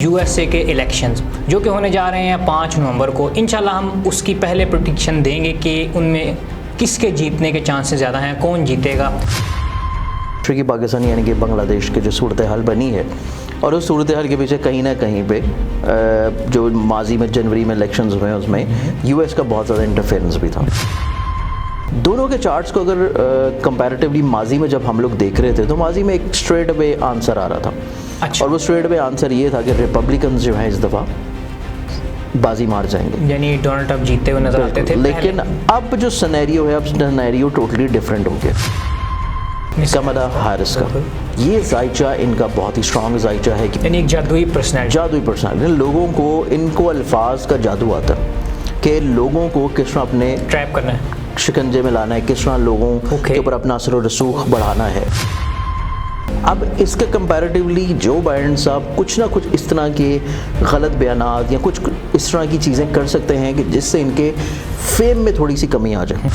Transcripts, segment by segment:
USA के elections जो कि होने जा रहे हैं 5 नवंबर को। इंशाल्लाह हम उसकी पहले प्रेडिक्शन देंगे कि उनमें किसके जीतने के चांसेस ज़्यादा हैं, कौन जीतेगा। कि पाकिस्तान यानी कि बांग्लादेश की जो सूरत हाल बनी है और उस सूरत हाल के पीछे कहीं ना कहीं पे जो माजी में जनवरी में इलेक्शंस हुए हैं उसमें यूएस का बहुत ज़्यादा इंटरफेरेंस भी था। दोनों के चार्ट्स को अगर कंपैरेटिवली माजी में जब हम लोग देख रहे थे तो माजी में एक स्ट्रेट अवे आंसर आ रहा था। अच्छा। और वो स्ट्रेट अवे आंसर ये था कि रिपब्लिकन्स जो हैं इस दफ़ा बाजी मार जाएंगे, यानी डोनाल्ड ट्रंप जीतते हुए नजर आते थे। लेकिन अब जो सिनेरियो है, अब सिनेरियो टोटली डिफरेंट हो गया। कमला हैरिस का ये जायचा इनका बहुत ही स्ट्रॉन्ग जायचा है कि यानी एक जादुई पर्सनैलिटी। लोगों को इनको अल्फाज का जादू आता है कि लोगों को किस तरह अपने ट्रैप करना है, शिकंजे में लाना है, किस तरह लोगों के ऊपर अपना असर और रसूख बढ़ाना है। अब इसके कंपैरेटिवली जो बाइडेन साहब कुछ ना कुछ इस तरह के गलत बयानात या कुछ इस तरह की चीज़ें कर सकते हैं कि जिससे इनके फेम में थोड़ी सी कमी आ जाए।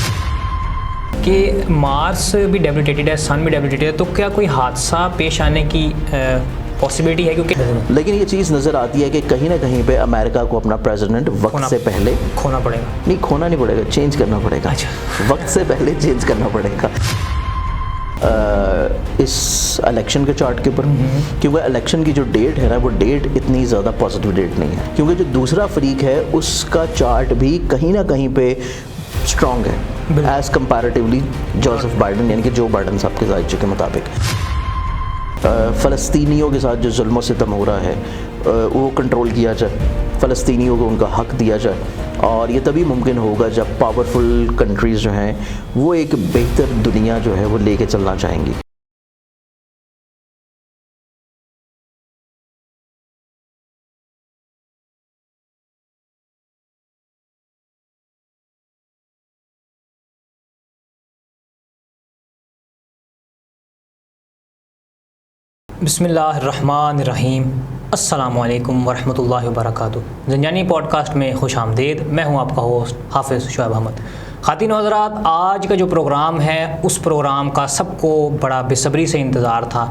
कि मार्स भी डेबिलिटेटेड है, सन भी डेबिलिटेटेड है, तो क्या कोई हादसा पेश आने की पॉसिबिलिटी है? क्योंकि लेकिन ये चीज़ नज़र आती है कि कहीं ना कहीं पे अमेरिका को अपना प्रेसिडेंट वक्त से पहले खोना पड़ेगा। नहीं, खोना नहीं पड़ेगा, चेंज करना पड़ेगा। अच्छा। वक्त से पहले चेंज करना पड़ेगा इस इलेक्शन के चार्ट के ऊपर, क्योंकि इलेक्शन की जो डेट है ना वो डेट इतनी ज़्यादा पॉजिटिव डेट नहीं है, क्योंकि जो दूसरा फरीक है उसका चार्ट भी कहीं ना कहीं पे स्ट्रॉन्ग है एज़ कंपैरेटिवली जोसेफ बाइडेन यानी कि जो बाइडेन साहब के जायचे के मुताबिक। फ़लस्तीनियों के साथ जो जुल्म सितम हो रहा है वो कंट्रोल किया जाए, फ़लस्तीनियों को उनका हक़ दिया जाए, और ये तभी मुमकिन होगा जब पावरफुल कंट्रीज़ जो हैं वो एक बेहतर दुनिया जो है वो लेके चलना चाहेंगी। बिस्मिल्लाहिर्रहमानिर्रहीम। अस्सलामुअलैकुम वरहमतुल्लाहि वबरकातुहू। ज़ंजानी पॉडकास्ट में खुश आमदीद। मैं हूं आपका होस्ट हाफिज़ शुएब अहमद। ख़ातिन व हज़रात, आज का जो प्रोग्राम है उस प्रोग्राम का सबको बड़ा बेसब्री से इंतज़ार था।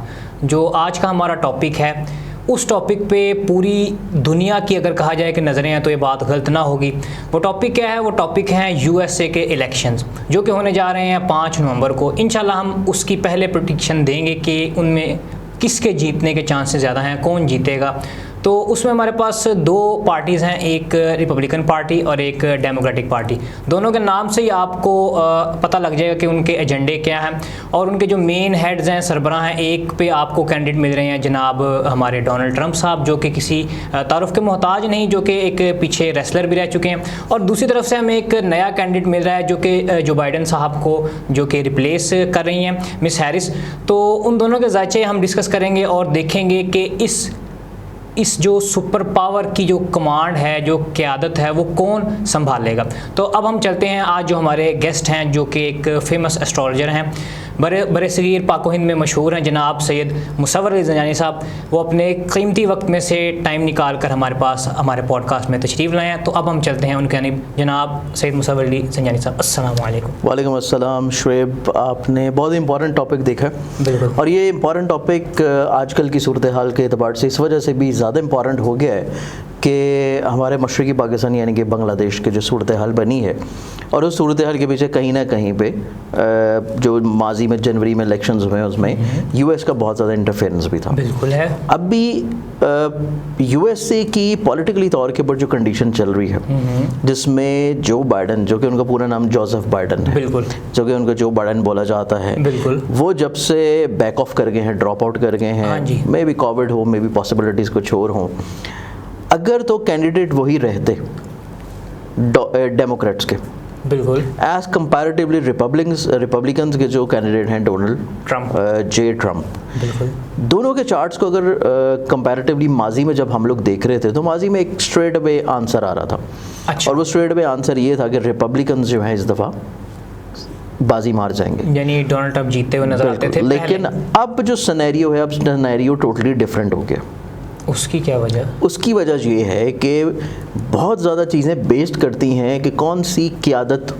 जो आज का हमारा टॉपिक है उस टॉपिक पे पूरी दुनिया की अगर कहा जाए कि नज़रें हैं तो ये बात गलत ना होगी। वो टॉपिक क्या है? वो टॉपिक हैं यूएसए के इलेक्शंस जो कि होने जा रहे हैं 5 नवंबर को। इंशाल्लाह हम उसकी पहले प्रेडिक्शन देंगे कि उनमें किसके जीतने के चांसेस ज़्यादा हैं, कौन जीतेगा। तो उसमें हमारे पास दो पार्टीज़ हैं, एक रिपब्लिकन पार्टी और एक डेमोक्रेटिक पार्टी। दोनों के नाम से ही आपको पता लग जाएगा कि उनके एजेंडे क्या हैं और उनके जो मेन हेड्स हैं, सरबराह हैं। एक पे आपको कैंडिडेट मिल रहे हैं जनाब हमारे डोनाल्ड ट्रंप साहब, जो कि किसी तारुफ के मोहताज नहीं, जो कि एक पीछे रेसलर भी रह चुके हैं। और दूसरी तरफ से हमें एक नया कैंडिडेट मिल रहा है जो कि जो बाइडेन साहब को जो कि रिप्लेस कर रही हैं, मिस हैरिस। तो उन दोनों के जायचे हम डिस्कस करेंगे और देखेंगे कि इस जो सुपर पावर की जो कमांड है, जो क़यादत है, वो कौन संभालेगा। तो अब हम चलते हैं, आज जो हमारे गेस्ट हैं जो कि एक फ़ेमस एस्ट्रोलॉजर हैं, बड़े सगीर पाको हिंद में मशहूर हैं, जनाब सैयद मुसव्वर अली ज़ंजानी साहब। वो अपने कीमती वक्त में से टाइम निकाल कर हमारे पास हमारे पॉडकास्ट में तशरीफ़ लाए हैं। तो अब हम चलते हैं उनके जानिब। जनाब सैयद मुसव्वर अली ज़ंजानी साहब, अस्सलाम वालेकुम। वालेकुम अस्सलाम। शुएब, आपने बहुत इंपॉर्टेंट टॉपिक देखा है। बिल्कुल। और ये इंपॉर्टेंट टॉपिक आजकल की सूरत हाल के एतबार से इस वजह से भी ज़्यादा इंपॉर्टेंट हो गया है कि हमारे मशरक़ी पाकिस्तान यानी कि बांग्लादेश की जो सूरत हाल बनी है और उस सूरत हाल के पीछे कहीं ना कहीं पे जो माजी में जनवरी में इलेक्शंस हुए हैं उसमें यूएस का बहुत ज़्यादा इंटरफेरेंस भी था। बिल्कुल है। अब भी यूएसए की पॉलिटिकली तौर के ऊपर जो कंडीशन चल रही है, जिसमें जो बाइडेन, जो कि उनका पूरा नाम जोसेफ बाइडेन है, बिल्कुल, जो कि उनका जो बाइडेन बोला जाता है, बिल्कुल, वो जब से बैक ऑफ कर गए हैं, ड्रॉप आउट कर गए हैं, मे बी कोविड हो, मे बी पॉसिबिलिटीज़ कुछ और हों, अगर तो कैंडिडेट वही रहते डेमोक्रेट्स के, बिल्कुल, एज कंपैरेटिवली रिपब्लिकन्स के जो कैंडिडेट हैं डोनाल्ड ट्रंप, बिल्कुल, दोनों के चार्ट्स को अगर कंपैरेटिवली माजी में जब हम लोग देख रहे थे तो माजी में एक स्ट्रेट अवे आंसर आ रहा था। अच्छा। और वो स्ट्रेट अवे आंसर ये था कि रिपब्लिकन्स जो हैं इस दफ़ा बाजी मार जाएंगे, यानी डोनाल्ड ट्रंप जीतते हुए नजर आते थे। लेकिन अब जो सिनेरियो है, अब सिनेरियो टोटली डिफरेंट हो गया। उसकी क्या वजह? उसकी वजह ये है कि बहुत ज़्यादा चीज़ें बेस्ड करती हैं कि कौन सी क़यादत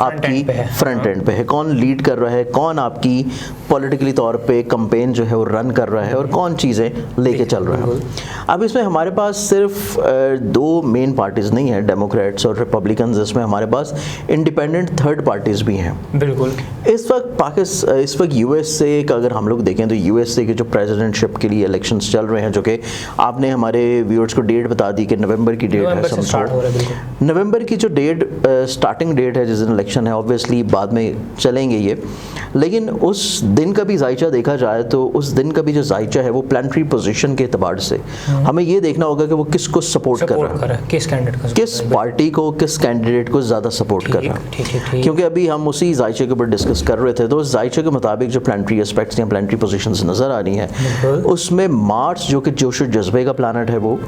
आपकी फ्रंट एंड पे है, कौन लीड कर रहा है, कौन आपकी पॉलिटिकली तौर पे कैंपेन जो है वो रन कर रहा है और कौन चीज़ें लेके चल रहा है। अब इसमें हमारे पास सिर्फ दो मेन पार्टीज़ नहीं है, डेमोक्रेट्स और रिपब्लिकन्स, इसमें हमारे पास इंडिपेंडेंट थर्ड पार्टीज़ भी हैं। बिल्कुल। इस वक्त यूएसए का अगर हम लोग देखें तो यूएसए के जो प्रेसिडेंटशिप के लिए इलेक्शंस चल रहे हैं, जो कि आपने हमारे व्यूअर्स को डेट बता दी कि नवंबर की डेट है, नवंबर की जो डेट स्टार्टिंग डेट है जिस दिन इलेक्शन है, ऑब्वियसली बाद में चलेंगे ये, लेकिन उस दिन का भी जायचा देखा जाए तो उस दिन का भी जो जायचा है वो प्लानिटरी पोजीशन के एतबार से हमें ये देखना होगा कि वो किसको सपोर्ट कर रहा है, किस कैंडिडेट को, किस पार्टी को, किस कैंडिडेट को ज़्यादा सपोर्ट कर रहा है। क्योंकि अभी हम उसी जायचे के ऊपर डिस्कस कर रहे थे, तो उस जायचे के मुताबिक जो प्लानिटरी एस्पेक्ट्स या प्लानिटरी पोजीशंस नज़र आ रही हैं, उसमें मार्स जो कि जोश और जज्बे का प्लानट है वो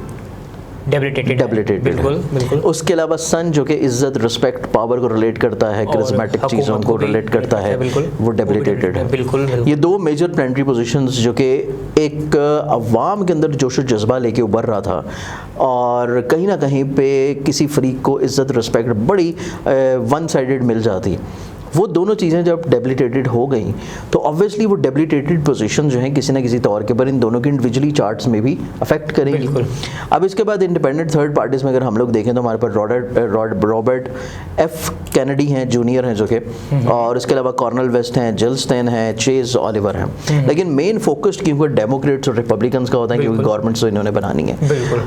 डेबिलिटेटेड बिल्कुल। उसके अलावा सन जो कि इज्जत, रिस्पेक्ट, पावर को रिलेट करता है, करिस्मेटिक चीज़ों को रिलेट करता है, वो डेबिलिटेटेड है। बिल्कुल। ये दो मेजर प्लानिटरी पोजीशंस जो कि एक अवाम के अंदर जोश और जज्बा लेके उभर रहा था और कहीं ना कहीं पे किसी फरीक को इज्जत, रिस्पेक्ट बड़ी वन साइडेड मिल जाती, वो दोनों चीज़ें जब डेबिलिटेटेड हो गई तो ऑब्वियसली वो डेबिलिटेटेड पोजीशन जो है किसी ना किसी तौर के पर इन दोनों के इंडिविजुअली चार्ट्स में भी अफेक्ट करेंगी। अब इसके बाद इंडिपेंडेंट थर्ड पार्टीज़ में अगर हम लोग देखें तो हमारे पास रॉबर्ट एफ कैनेडी हैं, जूनियर हैं जो कि, और इसके अलावा कॉर्नल वेस्ट हैं, जिल स्टेन हैं, चेज ओलिवर हैं। लेकिन मेन फोकस्ड क्योंकि डेमोक्रेट्स और रिपब्लिकन्स का होता है क्योंकि गवर्नमेंट्स तो इन्होंने बनानी है।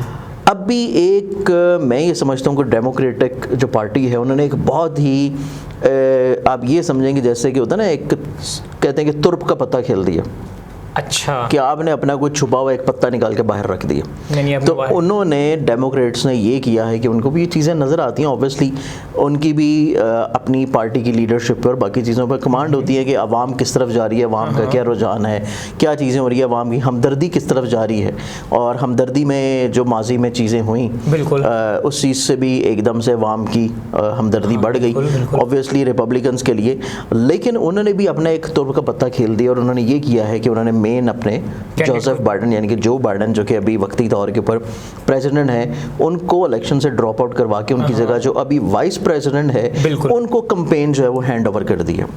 अब भी एक मैं ये समझता हूँ कि डेमोक्रेटिक जो पार्टी है उन्होंने एक बहुत ही आप ये समझेंगे जैसे कि होता है ना, एक कहते हैं कि तुर्प का पत्ता खेल दिया। अच्छा, कि आपने अपना कोई छुपा हुआ एक पत्ता निकाल के बाहर रख दिया। तो उन्होंने डेमोक्रेट्स ने ये किया है कि उनको भी ये चीज़ें नज़र आती हैं, ऑब्वियसली उनकी भी अपनी पार्टी की लीडरशिप पर बाकी चीज़ों पर कमांड होती है कि अवाम किस तरफ जा रही है, अवाम का क्या रुझान है, क्या चीज़ें हो रही है, अवाम की हमदर्दी किस तरफ जा रही है, और हमदर्दी में जो माजी में चीज़ें हुई बिल्कुल उस चीज़ से भी एकदम से अवाम की हमदर्दी बढ़ गई ऑब्वियसली रिपब्लिकन्स के लिए। लेकिन उन्होंने भी अपना एक तुर्प का पत्ता खेल दिया और उन्होंने ये किया है कि उन्होंने मेन अपने जोसेफ बाइडेन यानी कि जो बाइडेन जो कि अभी वक्ती तौर के ऊपर प्रेसिडेंट हैं, उनको इलेक्शन से ड्रॉप आउट करवा के उनकी जगह जो अभी वाइस प्रेसिडेंट है उनको कैंपेन जो है वो हैंड ओवर कर दिया।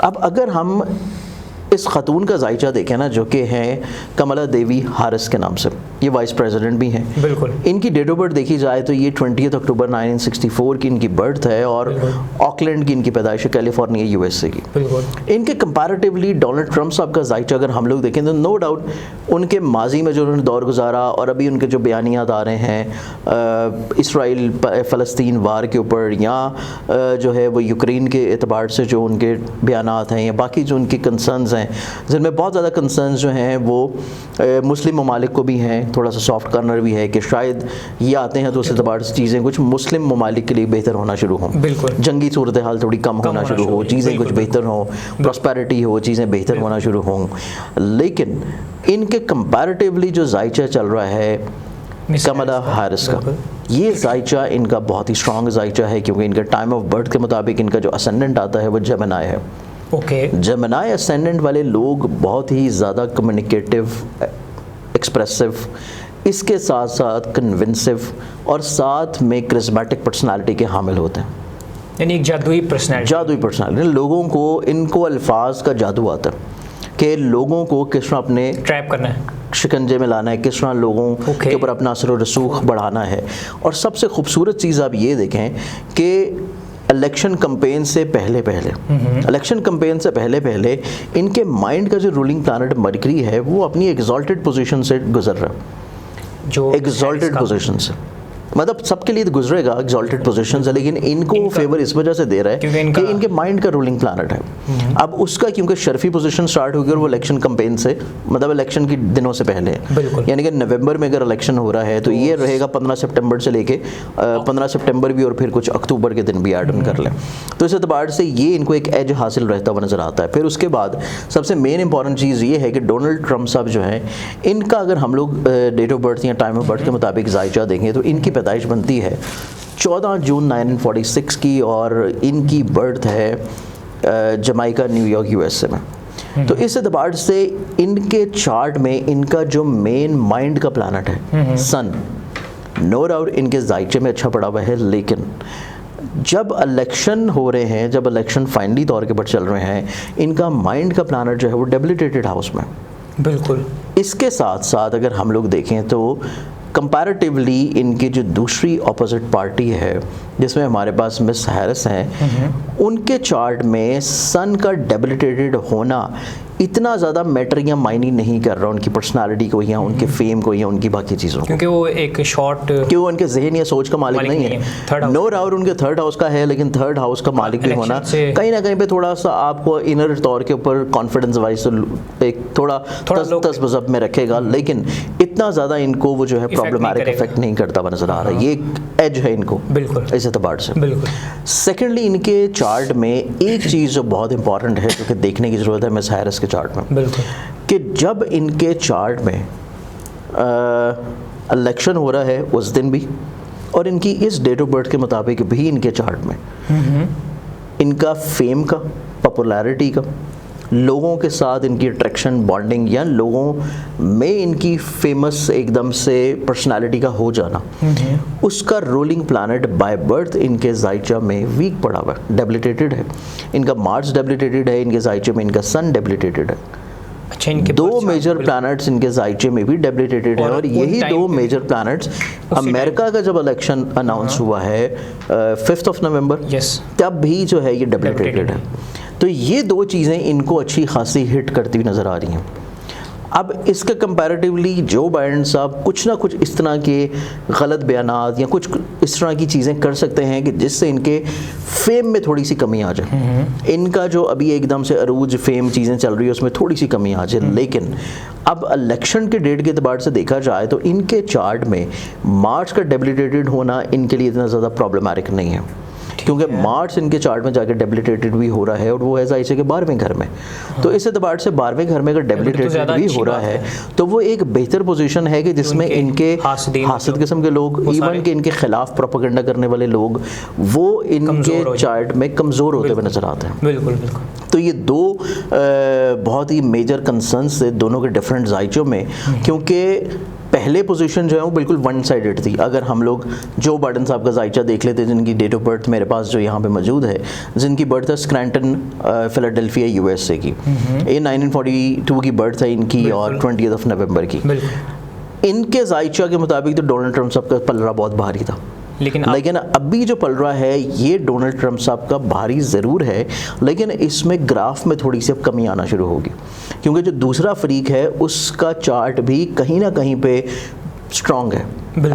अब अगर हम इस खातून का जायचा देखें ना, जो कि हैं कमला देवी हारिस के नाम से, ये वाइस प्रेसिडेंट भी हैं बिल्कुल। इनकी डेट ऑफ बर्थ देखी जाए तो ये 20 अक्टूबर 1964 की इनकी बर्थ है और ऑकलैंड की इनकी पैदाइश है, कैलिफोर्निया यूएसए की। इनके कंपैरेटिवली डोनाल्ड ट्रंप साहब का जायचा अगर हम लोग देखें तो नो डाउट उनके माजी में जो उन्होंने दौर गुजारा और अभी उनके जो बयानियात आ रहे हैं इसराइल फ़लस्तीन वार के ऊपर या जो है वो यूक्रेन के एतबार से जो उनके बयानात हैं या बाकी जो उनके कंसर्न्स हैं, जिनमें बहुत ज़्यादा कंसर्न्स जो हैं वो मुस्लिम ममालिक को भी हैं, थोड़ा सा सॉफ्ट कॉर्नर भी है कि शायद ये आते हैं तो उस एतबार से चीज़ें कुछ मुस्लिम ममालिक के लिए बेहतर होना शुरू हों, जंगी सूरत हाल थोड़ी कम होना शुरू हो, चीज़ें कुछ बेहतर हों, प्रॉस्पेरिटी हो, चीज़ें बेहतर होना शुरू हों। लेकिन इनके कंपैरेटिवली जो जायचा चल रहा है कमला हारिस का, ये जायचा इनका बहुत ही स्ट्रॉन्ग जायचा है क्योंकि इनका टाइम ऑफ बर्थ के मुताबिक इनका जो असेंडेंट आता है वो जेमिनी है। जेमिनी असेंडेंट वाले लोग बहुत ही ज़्यादा कम्युनिकेटिव, एक्सप्रेसिव, इसके साथ साथ कन्विंसिव और साथ में करिस्मेटिक पर्सनालिटी के हामिल होते हैं, यानी एक जादुई पर्सनालिटी। लोगों को इनको अल्फाज का जादू आता है कि लोगों को किस तरह अपने ट्रैप करना है, शिकंजे में लाना है, किस तरह लोगों के ऊपर अपना असर और रसूख बढ़ाना है। और सबसे खूबसूरत चीज़ आप ये देखें कि इलेक्शन कैंपेन से पहले पहले इनके माइंड का जो रूलिंग प्लैनेट मरकरी है वो अपनी एग्जॉल्टेड पोजीशन से गुजर रहा है, जो एग्जॉल्टेड पोजीशन से मतलब सबके लिए तो गुजरेगा एग्जॉल्टेड पोजीशन से, लेकिन इनको फेवर इस वजह से दे रहा है कि इनके माइंड का रूलिंग प्लैनेट है। अब उसका क्योंकि शर्फी पोजीशन स्टार्ट होगी और वो इलेक्शन कैंपेन से मतलब इलेक्शन के दिनों से पहले यानी कि नवंबर में अगर इलेक्शन हो रहा है तो ये रहेगा 15 सितंबर से लेके 15 सितंबर भी और फिर कुछ अक्टूबर के दिन भी ऐड ऑन कर लें, तो इस एतबार से ये इनको एक एज हासिल रहता हुआ नजर आता है। फिर उसके बाद सबसे मेन इंपॉर्टेंट चीज़ ये है कि डोनाल्ड ट्रंप साहब जो हैं इनका अगर हम लोग डेट ऑफ बर्थ या टाइम ऑफ बर्थ के मुताबिक जायचा देखें तो इनकी पैदाइश बनती है 14 जून 1946 की और इनकी बर्थ है जमाइका न्यूयॉर्क यूएसए में। तो इस एतबार से इनके चार्ट में इनका जो मेन माइंड का प्लैनेट है सन, नो डाउट इनके जायचे में अच्छा पड़ा हुआ है, लेकिन जब इलेक्शन हो रहे हैं, जब इलेक्शन फाइनली तौर के ऊपर चल रहे हैं, इनका माइंड का प्लानट जो है वो डेबिलिटेटेड हाउस में। बिल्कुल। इसके साथ साथ अगर हम लोग देखें तो कंपैरेटिवली इनकी जो दूसरी ऑपोजिट पार्टी है जिसमें हमारे पास मिस हैरिस हैं, उनके चार्ट में सन का डेबिलिटेटेड होना इतना ज़्यादा मैटर या मायने नहीं कर रहा उनकी पर्सनालिटी को या उनके फेम को या उनकी बाकी चीज़ों को, क्योंकि वो एक शॉर्ट, क्योंकि उनके जहन या सोच का मालिक नहीं है। नो डाउट उनके थर्ड हाउस का है, लेकिन थर्ड हाउस का मालिक भी होना कहीं ना कहीं पे थोड़ा सा आपको इनर तौर के ऊपर कॉन्फिडेंस वाइज एक थोड़ा तस बजब में रखेगा, लेकिन इतना ज़्यादा इनको वो जो है प्रॉब्लमैटिक इफेक्ट नहीं करता हुआ नजर आ रहा है। ये एक एज है इनको बिल्कुल इस एतबार से। बिल्कुल। सेकेंडली, इनके चार्ट में एक चीज़ जो बहुत इंपॉर्टेंट है जो कि देखने की ज़रूरत है मिस हैरिस के चार्ट में, बिल्कुल, कि जब इनके चार्ट में इलेक्शन हो रहा है उस दिन भी, और इनकी इस डेट ऑफ बर्थ के मुताबिक भी इनके चार्ट में इनका फेम का, पॉपुलैरिटी का, लोगों के साथ इनकी अट्रैक्शन, बॉन्डिंग या लोगों में इनकी फेमस एकदम से पर्सनालिटी का हो जाना, उसका रूलिंग प्लैनेट बाय बर्थ इनके जायचा में वीक पड़ा हुआ है, डेबिलिटेटेड है। इनका मार्स डेबिलिटेटेड है, इनके जायचे में इनका सन डेबिलिटेटेड है। अच्छा, इनके दो मेजर प्लैनेट्स इनके जायचे में भी डेबिलिटेटेड है, और यही दो मेजर प्लैनेट्स अमेरिका का जब इलेक्शन अनाउंस हुआ है 5 नवंबर, तब भी जो है ये डेबिलिटेटेड है। तो ये दो चीज़ें इनको अच्छी खासी हिट करती हुई नज़र आ रही हैं। अब इसके कंपैरेटिवली जो बाइडेन साहब कुछ ना कुछ इस तरह के गलत बयानात या कुछ इस तरह की चीज़ें कर सकते हैं कि जिससे इनके फेम में थोड़ी सी कमी आ जाए। इनका जो अभी एकदम से अरूज फेम चीज़ें चल रही है उसमें थोड़ी सी कमी आ जाए, लेकिन अब इलेक्शन के डेट के अतबार से देखा जाए तो इनके चार्ट में मार्च का डेबिलिटेटेड होना इनके लिए इतना ज़्यादा प्रॉब्लमैटिक नहीं है, क्योंकि मार्च इनके चार्ट में जाकर डेबिलिटेटेड भी हो रहा है और वो है जायसे के 12वें घर में। तो इस एतबार से 12वें घर में अगर डेबिलिटेटेड भी हो रहा है तो वो एक बेहतर पोजीशन है कि जिसमें इनके हासिद किस्म के लोग, इवन के इनके खिलाफ प्रोपेगेंडा करने वाले लोग, वो इनके चार्ट में कमज़ोर होते हुए नजर आते हैं। बिल्कुल बिल्कुल। तो ये दो बहुत ही मेजर कंसर्न्स थे दोनों के डिफरेंट जायचों में, क्योंकि पहले पोजीशन जो है वो बिल्कुल वन साइडेड थी। अगर हम लोग जो बाइडेन साहब का जायचा देख लेते, जिनकी डेट ऑफ बर्थ मेरे पास जो यहाँ पे मौजूद है, जिनकी बर्थ है स्क्रैंटन फिलाडेल्फिया यूएसए की, ये 1942 की बर्थ है इनकी और 20 नवंबर की। इनके जायचा के मुताबिक तो डोनाल्ड ट्रंप साहब का पलड़ा बहुत भारी था, लेकिन अभी जो पल रहा है ये डोनाल्ड ट्रंप साहब का भारी ज़रूर है, लेकिन इसमें ग्राफ में थोड़ी सी अब कमी आना शुरू होगी, क्योंकि जो दूसरा फरीक है उसका चार्ट भी कहीं ना कहीं पे स्ट्रॉन्ग है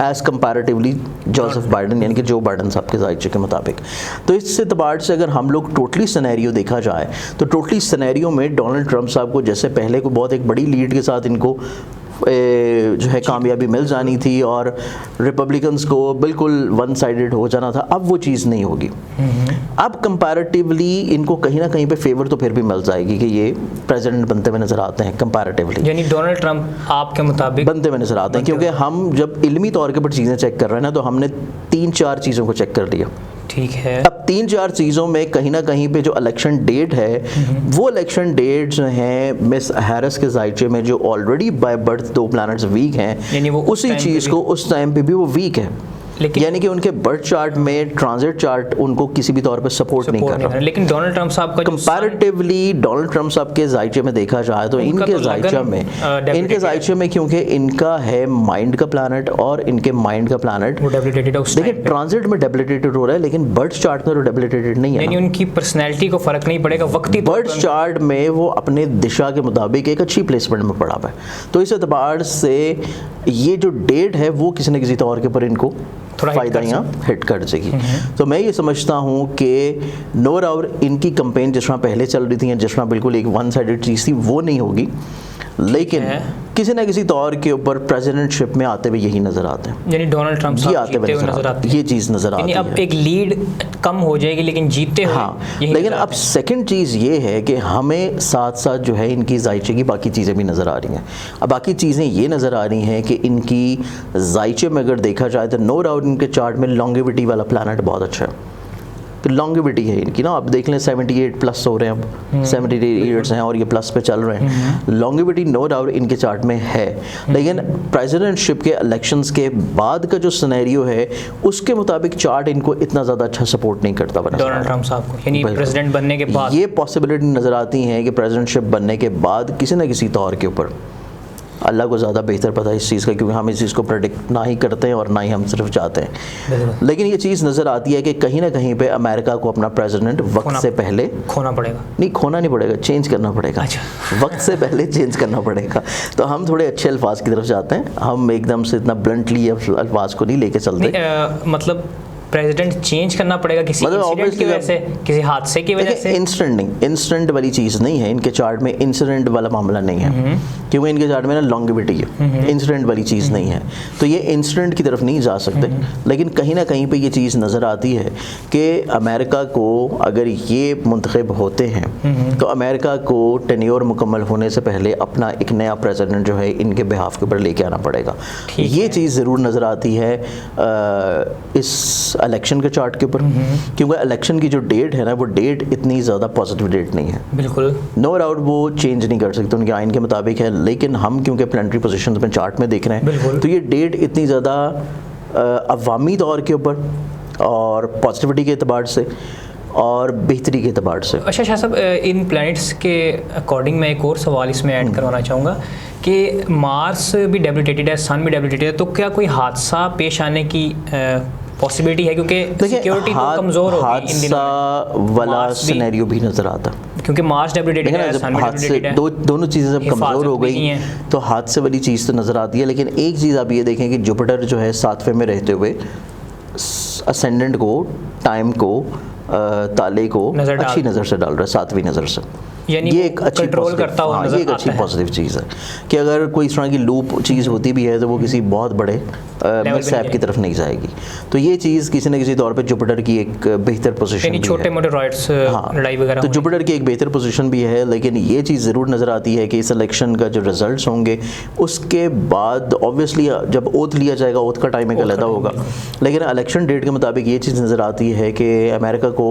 एज़ कंपैरेटिवली जोसेफ बाइडेन, यानी कि जो बाइडेन साहब के जायचे के मुताबिक। तो इस एतबार से अगर हम लोग टोटली सिनेरियो देखा जाए तो टोटली सिनेरियो में डोनाल्ड ट्रंप साहब को जैसे पहले को बहुत एक बड़ी लीड के साथ इनको जो है कामयाबी मिल जानी थी और रिपब्लिकन्स को बिल्कुल वन साइडेड हो जाना था, अब वो चीज़ नहीं होगी। अब कंपैरेटिवली इनको कहीं ना कहीं पे फेवर तो फिर भी मिल जाएगी कि ये प्रेसिडेंट बनते हुए नज़र आते हैं कंपैरेटिवली, यानी डोनाल्ड ट्रंप आपके मुताबिक बनते हुए नज़र आते हैं, क्योंकि हम जब इल्मी तौर के ऊपर चीज़ें चेक कर रहे हैं ना, तो हमने 3-4 चीज़ों को चेक कर लिया। ठीक है। अब 3-4 चीज़ों में कहीं ना कहीं पे जो इलेक्शन डेट है, वो इलेक्शन डेट जो हैं मिस हैरिस के जायचे में जो already by birth 2 planets weak हैं, यानी वो उसी चीज़ को उस टाइम पे भी वो वीक है, यानी कि उनके बर्थ चार्ट में ट्रांजिट चार्ट उनको किसी भी तौर पे सपोर्ट नहीं कर रहा। लेकिन डोनाल्ड ट्रंप साहब का कंपैरेटिवली डोनाल्ड ट्रम्प साहब के जायचे में देखा जाए तो इनके जायचे में क्योंकि इनका है माइंड का प्लैनेट और इनके माइंड का प्लैनेट देखिए ट्रांजिट में डेबिलिटेटेड हो रहा है, लेकिन बर्थ चार्ट में तो डेबिलिटेटेड नहीं है, यानी उनकी पर्सनैलिटी को फर्क नहीं पड़ेगा वक्ती बर्थ चार्ट में वो अपने दिशा के मुताबिक एक अच्छी प्लेसमेंट में पड़ा हुआ है। तो इस एतबार से ये जो डेट है वो किसी न किसी तौर के ऊपर इनको फ़ायदा यहाँ हिट कर जाएगी। तो मैं ये समझता हूँ कि नो डाउट इनकी कंपेन जिस तरह पहले चल रही थी या जिस तरह बिल्कुल एक वन साइडेड चीज़ थी वो नहीं होगी, लेकिन किसी न किसी तौर के ऊपर प्रेसिडेंटशिप में आते हुए यही नजर आते हैं, यानी डोनाल्ड ट्रंप ये आते हुए नजर आते हैं, ये चीज़ नजर आती है। अब एक लीड कम हो जाएगी लेकिन जीतते हुए। हाँ, लेकिन अब सेकंड चीज़ ये है कि हमें साथ साथ जो है इनकी जायचे की बाकी चीज़ें भी नज़र आ रही हैं। अब बाकी चीज़ें ये नज़र आ रही हैं कि इनकी जायचे में अगर देखा जाए तो नो डाउट इनके चार्ट में लॉन्गेविटी वाला प्लैनेट बहुत अच्छा है, लॉन्गेविटी है इनकी ना, आप देख लें 78 प्लस हो रहे हैं अब, 78 ईयर्स हैं और ये प्लस पे चल रहे हैं। लॉन्गेविटी नो डाउट इनके चार्ट में है, लेकिन प्रेसिडेंटशिप के इलेक्शंस के बाद का जो सिनेरियो है उसके मुताबिक चार्ट इनको इतना ज़्यादा अच्छा सपोर्ट नहीं करता डोनाल्ड ट्रंप साहब को, यानी प्रेसिडेंट बनने के बाद ये पॉसिबिलिटी नज़र आती है कि प्रेसिडेंटशिप बनने के बाद किसी न किसी तौर के ऊपर, अल्लाह को ज़्यादा बेहतर पता है इस चीज़ का, क्योंकि हम इस चीज़ को प्रेडिक्ट ना ही करते हैं और ना ही हम सिर्फ चाहते हैं, लेकिन ये चीज़ नज़र आती है कि कहीं ना कहीं पे अमेरिका को अपना प्रेसिडेंट वक्त से पहले खोना पड़ेगा। नहीं, खोना नहीं पड़ेगा, चेंज करना पड़ेगा। अच्छा। वक्त से पहले चेंज करना पड़ेगा। तो हम थोड़े अच्छे अल्फाज की तरफ जाते हैं, हम एकदम से इतना ब्लंटली अल्फाज को नहीं लेके चलते। मतलब प्रेसिडेंट चेंज करना पड़ेगा किसी इंसिडेंट की वजह से, किसी हादसे की वजह से? इंस्टेंट नहीं, इंस्टेंट वाली चीज़ नहीं है इनके चार्ट में, इंसिडेंट वाला मामला नहीं है, क्योंकि इनके चार्ट में ना लॉन्गेविटी है, इंसिडेंट वाली चीज़ नहीं है, तो ये इंसिडेंट की तरफ नहीं जा सकते। लेकिन कहीं ना कहीं पे ये चीज़ नज़र आती है कि अमेरिका को अगर ये मुंतखब होते हैं तो अमेरिका को टेन्योर मुकम्मल होने से पहले अपना एक नया प्रेसिडेंट जो है इनके बिहाफ के ऊपर लेके आना पड़ेगा। ये चीज़ ज़रूर नज़र आती है इस इलेक्शन के चार्ट के ऊपर, क्योंकि इलेक्शन की जो डेट है ना, वो डेट इतनी ज़्यादा पॉजिटिव डेट नहीं है। बिल्कुल नो डाउट वो चेंज नहीं कर सकते, उनके आइन के मुताबिक है, लेकिन हम क्योंकि प्लानिटरी पोजीशंस में चार्ट में देख रहे हैं तो ये डेट इतनी ज़्यादा अवामी तौर के ऊपर और पॉजिटिविटी के एतबार से और बेहतरी के एतबार से। अच्छा शाह साहब, इन प्लैनेट्स के अकॉर्डिंग मैं एक और सवाल इसमें ऐड करवाना चाहूँगा कि मार्स भी डेबिलिटेटेड है, सन भी डेबिलिटेटेड है, तो क्या कोई हादसा पेश आने की पॉसिबिलिटी है? क्योंकि सिक्योरिटी तो कमज़ोर होगी इन दिनों, हादसा वाला सिनेरियो भी नज़र आता है, क्योंकि मार्स डेबिलिटेटेड है, सन भी डेबिलिटेटेड है, दोनों चीज़ें जब कमज़ोर हो गई तो हादसे वाली चीज़ तो नज़र आती है। लेकिन एक चीज़ आप ये देखें कि जुपिटर जो है 7वें में रहते हुए असेंडेंट को, टाइम को, ताले को अच्छी नज़र से डाल रहा है, 7वीं नज़र से, यानी ये एक अच्छी कंट्रोल करता हुआ ये एक अच्छी पॉजिटिव चीज़ है कि अगर कोई इस तरह की लूप चीज़ होती भी है तो वो किसी बहुत बड़े मिसहैप की तरफ नहीं जाएगी। तो ये चीज़ किसी न किसी तौर पे जुपिटर की एक बेहतर पोजीशन भी है, छोटे मोटे रॉयट्स लड़ाई वगैरह, तो जुपिटर की एक बेहतर पोजीशन भी है। लेकिन ये चीज़ ज़रूर नज़र आती है कि इस इलेक्शन का जो रिजल्ट्स होंगे उसके बाद ऑब्वियसली जब ओथ लिया जाएगा, ओथ का टाइम एक अलग होगा, लेकिन इलेक्शन डेट के मुताबिक ये चीज़ नज़र आती है कि अमेरिका को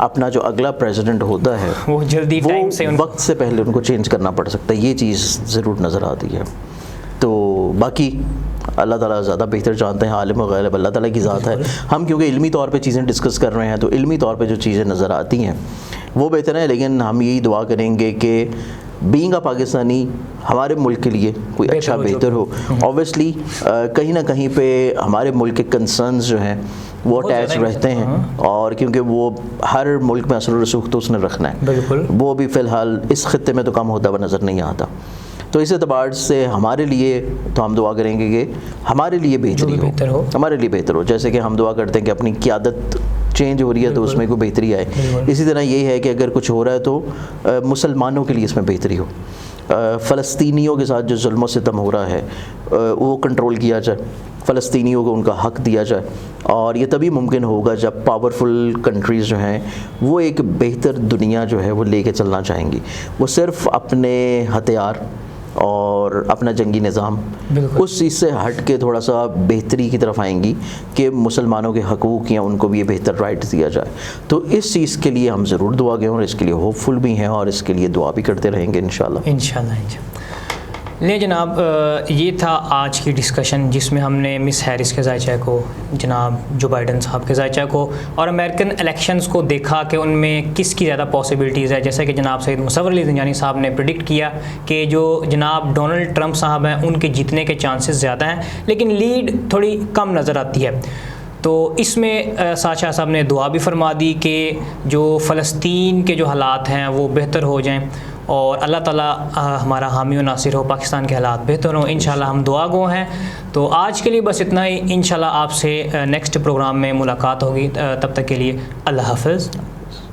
अपना जो अगला प्रेसिडेंट होता है वो जल्दी टाइम से वक्त से पहले उनको चेंज करना पड़ सकता है, ये चीज़ ज़रूर नज़र आती है। तो बाकी अल्लाह ताला ज़्यादा बेहतर जानते हैं, आलिम ग़ैब अल्लाह ताला की ज़ात है। हम क्योंकि इल्मी तौर पे चीज़ें डिस्कस कर रहे हैं तो इल्मी तौर पे जो चीज़ें नज़र आती हैं वो बेहतर है, लेकिन हम यही दुआ करेंगे कि बीइंग अ पाकिस्तानी हमारे मुल्क के लिए कोई अच्छा बेहतर हो। ऑब्वियसली कहीं ना कहीं पे हमारे मुल्क के कंसर्न्स जो हैं वो अटैच रहते हैं, और क्योंकि वो हर मुल्क में असर रसूख तो उसने रखना है, वो भी फ़िलहाल इस खित्ते में तो कम होता हुआ नज़र नहीं आता। तो इस एतबार से हमारे लिए तो हम दुआ करेंगे कि हमारे लिए बेहतरी हो, हमारे लिए बेहतर हो। जैसे कि हम दुआ करते हैं कि अपनी क़यादत चेंज हो रही है तो उसमें कोई बेहतरी आए, इसी तरह यही है कि अगर कुछ हो रहा है तो मुसलमानों के लिए इसमें बेहतरी हो। फ़लस्तीनियों के साथ जो जुल्म सितम हो रहा है वो कंट्रोल किया जाए, फ़लस्तीनियों को उनका हक़ दिया जाए, और ये तभी मुमकिन होगा जब पावरफुल कंट्रीज़ जो हैं वो एक बेहतर दुनिया जो है वो लेके चलना चाहेंगी। वो सिर्फ़ अपने हथियार और अपना जंगी निज़ाम उस चीज़ से हट के थोड़ा सा बेहतरी की तरफ आएंगी कि मुसलमानों के हकूक़ या उनको भी ये बेहतर राइट्स दिया जाए। तो इस चीज़ के लिए हम ज़रूर दुआ करें और इसके लिए होपफुल भी हैं और इसके लिए दुआ भी करते रहेंगे इंशाल्लाह। ले जनाब, ये था आज की डिस्कशन जिसमें हमने मिस हैरिस के ज़ायचा को, जनाब जो बाइडन साहब के ज़ायचा को और अमेरिकन इलेक्शंस को देखा कि उनमें किसकी ज़्यादा पॉसिबिलिटीज़ है। जैसे कि जनाब सैयद मुसव्वर अली ज़ंजानी साहब ने प्रेडिक्ट किया कि जो जनाब डोनाल्ड ट्रंप साहब हैं उनके जीतने के चांसेस ज़्यादा हैं, लेकिन लीड थोड़ी कम नज़र आती है। तो इसमें शाह साहब ने दुआ भी फरमा दी कि जो फ़लस्तीन के जो हालात हैं वो बेहतर हो जाएं और अल्लाह ताला हमारा हामी और नासिर हो, पाकिस्तान के हालात बेहतर हों। इंशाल्लाह हम दुआ गो हैं। तो आज के लिए बस इतना ही। इंशाल्लाह आपसे नेक्स्ट प्रोग्राम में मुलाकात होगी, तब तक के लिए अल्लाह हाफ़िज़।